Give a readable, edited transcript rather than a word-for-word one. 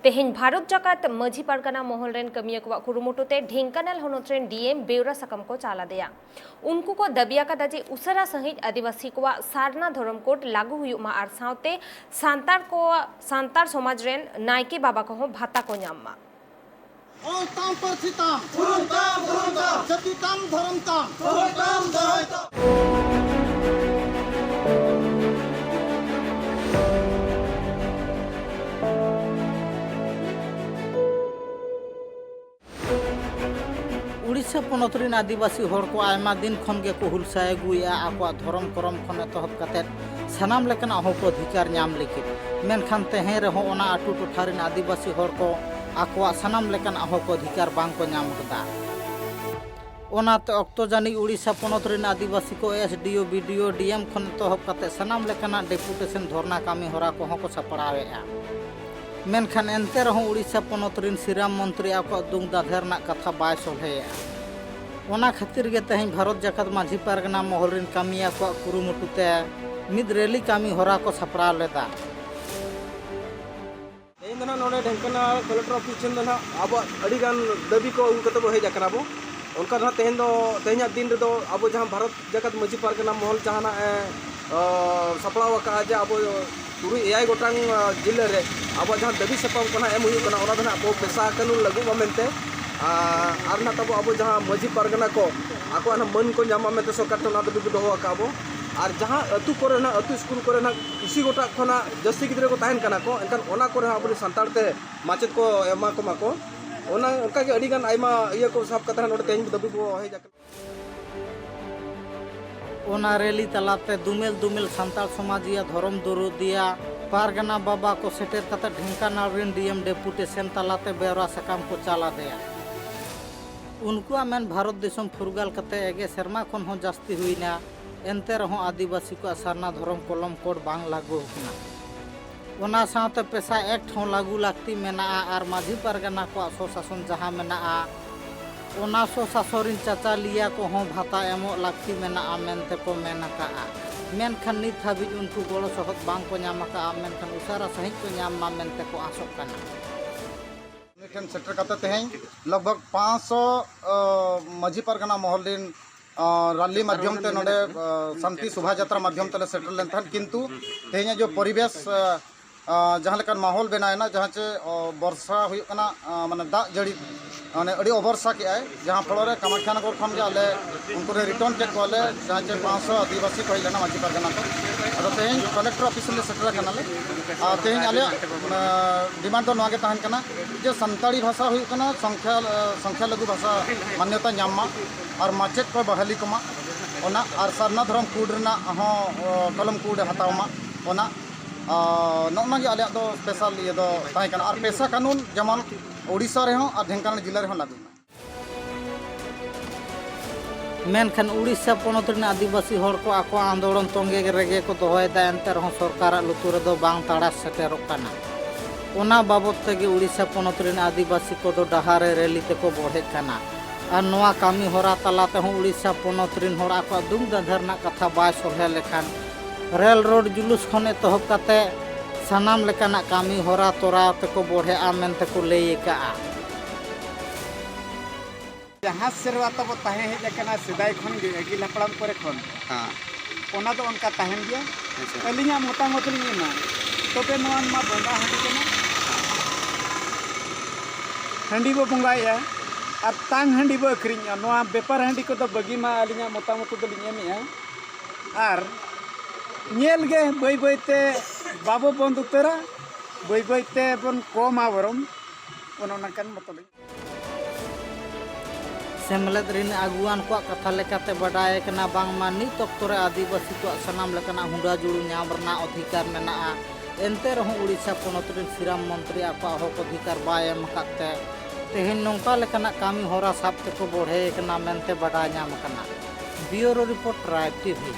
तेहें भारत जाकात माझी पारगाना महल रेन कमिया को कुरुमुटुते Dhenkanal होनोत rain DM बेउरा सकम को चाला दिया उनको को दबिया का दाजे उसरा सहित आदिवासी को सारना धर्म कोड लागू हुई मा आर साउते सांतार समाज रेन नायके बाबा को भाता को न्याम्मा ताम परथिताम जतिताम धर्मताम उड़ीसा पनत रेन आदिवासी हर को आयमा दिन खन गे को हुलसाय गुया आको धर्म करम खन एतहब काते सानाम लेकन हक अधिकार नाम लेके मेनखान तेहे रहो ओना आटू टोठा रेन आदिवासी हर को आको सानाम लेकन हक अधिकार बांग को नाम कदा ओनाते अक्तो जानी उड़ीसा पनत रेन आदिवासी को एसडीओ बीडीओ डीएम खन एतहब काते सानाम लेकन डेपुटेशन धरना कामी हरा को हक सपड़ावेआ मेनखान एनते रहो उड़ीसा पनत रेन श्रीराम मंत्री आको दुंग दाधेरना कथा बाय सोल्हेया ओना खातिर गे तेहें भारत जाकात माझी पारगाना महल रेन कामिया को कुरुमुटुते मिद रेली कामी हरा को सपड़ा लेदा तेना नोडे ढेंकाना कलेक्टर ऑफिस चंद ना अब अड़ीगान दाबी को उनका तो हेज आकना बो उनका ना तेहें दिन रे दो अब जहां भारत जाकात माझी पारगाना महल जहाना सपड़ा वका जे अब तुरुई एआई गोटांग जिले रे अब जहां दाबी सपाम कना एम हुई कना ओना दना अब पेशा कानून लागू बमेंते आर ना तब अब जहां माझी पारगाना को आको ना मन को नामा मेते सरकार तो ना दाबी दोहो काबो और जहां अतु करे ना अतु स्कूल करे ना इसी गोटा खना जस्ती गिद्रे को ताहेन कना को एनकान ओना करे अब संतार ते माचेत को एमा को माको ओना उनका के अड़ीगान आइमा इया को साब कथा नोडे तेन दाबी को हे जाक ओना रेली तलाते दुमेल दुमेल सांताल समाजिया धर्म दरुदिया पारगाना बाबा को सेटेर कते ढेंकानाल रेन डीएम डेपुटेशन तलाते बेवरा सकाम को चाला दिया उनको मेन भारत देशम फुरगाल कते एगे शर्मा खन हो जास्ती हुईना एनते रहो आदिवासी को सारना धर्म कलम कोड बांग लागू होना ओना साथे पेशा एक्ट हो लागू लागती मेना आर माझी पारगाना को स्वशासन जहां मेना ओना स्वशासरिन चाचा लिया को हो भाता एमो लागती मेना मेनते को मेना का मेनखान नित हाबि उनको गड़ो सहत बांग को नाम का मेनखान उसारा सहित को नाम मा मेनते को आसोक कना ठन सेक्टर कते तेहें लगभग 500 माझी पारगाना महल दिन रैली माध्यम ते नोडे शांति शोभा यात्रा माध्यम ते सेटल लेन थान किंतु तेहें जो परिवेश जहां लेकान माहौल बनायना जहां चे वर्षा हुई कना माने दा जड़ी माने अड़ी ओवर्षा के आए जहां फलोरे कामाख्या नगर खन जे आले उनको रिटर्न के कोले जहां चे 500 आदिवासी को हिलना माझी पारगाना को अदो तेहें कलेक्टर ऑफिस ले सेटल कनाले तेहें आले डिमांड तो नवागे तहन कना जे संताड़ी भाषा हुई कना संख्या लघु भाषा मान्यता नामा और माचेत को बहाली कमा ओना और सारना धर्म कोड रना हो कलम कोड हतावमा ओना नौना आलिया दो स्पेशल ये दो ताई कना और पेशा कानून जमन उड़ीसा रे और ढेंकानाल जिला रे लागू मेनखान उड़ीसा पनत रेन आदिवासी हर को आको आंदोलन तोंगे रेगे को दोहयदा एनते रहो सरकार लुतुर दो बांग ताड़ा सेटेरोक कना ओना बाबत तेगे उड़ीसा पनत रेन आदिवासी को दो डहारे रैली ते को बढ़े कना और नवा कामी होरा तलाते हो उड़ीसा पनत रेन हर आको दुंग दाधरना कथा बाय सोहे लेखान रेल रोड जुलूस खन एतहब काते सानाम लेकाना कामी होरा तोरा ते को बढ़े मेनते को लई का जहाँ सेरवा तब ताहे हेजना सेदाय खन अगिल हपड़ाम करे खन ओना तो उनका ताहेन गया अलिया मोटामोट लिना तबे नोन मा बंगा हंडी केना हंडी बो बंगाया और तांग हंडी बो अखरिया नोआ बेपार हंडी को तो बगी मा अलिया मोटामोट तो लिया मिया और नेल गे बई बईते बाबो बंद उतरा बई बईते बन कमा बरम ओना कन मतलब सेमलेद रेन आगुआन को कथा लेकाते बडाय कना बांगमा नित अक्तरे आदिवासी को सनाम लेकना हुंडा जुड़ू नाम रना अधिकार मेना एनते रहो उड़ीसा पनत रेन श्रीराम मंत्री आको हक अधिकार बाय एम काते तेहें नोंका लेकना कामी होरा साब ते को बढ़े कना मेनते बडाय नाम कना ब्यूरो रिपोर्ट ट्राइब टीवी।